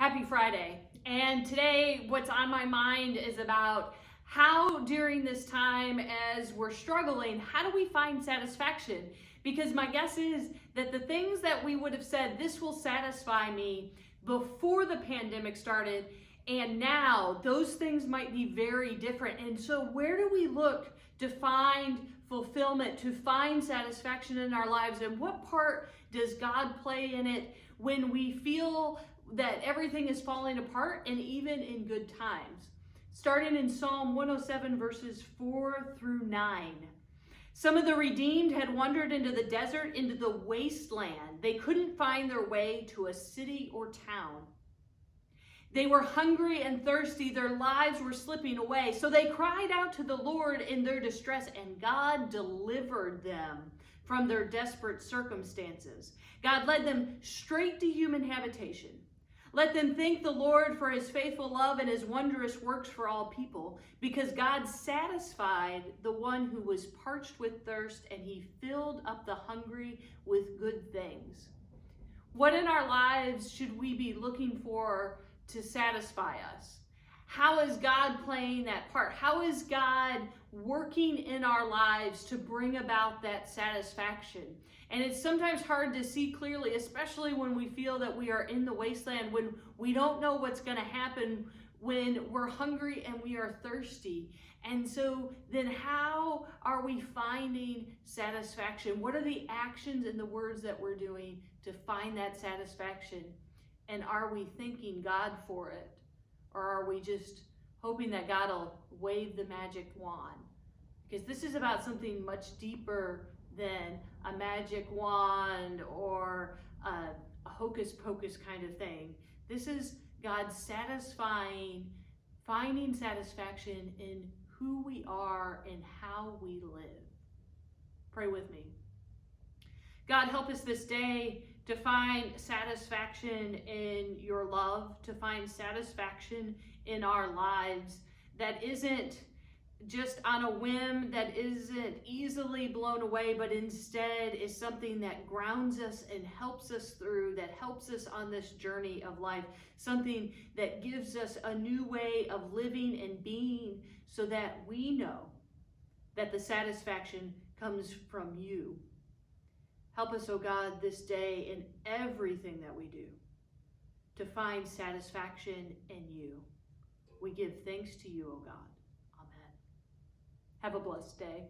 Happy Friday. And today, what's on my mind is about how during this time, as we're struggling, how do we find satisfaction? Because my guess is that the things that we would have said, this will satisfy me before the pandemic started, and now those things might be very different. And so, where do we look to find fulfillment, to find satisfaction in our lives? And what part does God play in it when we feel that everything is falling apart, and even in good times? Starting in Psalm 107, verses 4 through 9. Some of the redeemed had wandered into the desert, into the wasteland. They couldn't find their way to a city or town. They were hungry and thirsty. Their lives were slipping away. So they cried out to the Lord in their distress, and God delivered them from their desperate circumstances. God led them straight to human habitation. Let them thank the Lord for his faithful love and his wondrous works for all people, because God satisfied the one who was parched with thirst, and he filled up the hungry with good things. What in our lives should we be looking for to satisfy us? How is God playing that part? How is God working in our lives to bring about that satisfaction? And it's sometimes hard to see clearly, especially when we feel that we are in the wasteland, when we don't know what's going to happen, when we're hungry and we are thirsty. And so then how are we finding satisfaction? What are the actions and the words that we're doing to find that satisfaction? And are we thanking God for it? Or are we just hoping that God will wave the magic wand? Because this is about something much deeper than a magic wand or a hocus pocus kind of thing. This is God finding satisfaction in who we are and how we live. Pray with me. God, help us this day to find satisfaction in your love, to find satisfaction in our lives that isn't just on a whim, that isn't easily blown away, but instead is something that grounds us and helps us through, that helps us on this journey of life, something that gives us a new way of living and being, so that we know that the satisfaction comes from you. Help us, oh God, this day in everything that we do to find satisfaction in you. We give thanks to you, oh God. Amen. Have a blessed day.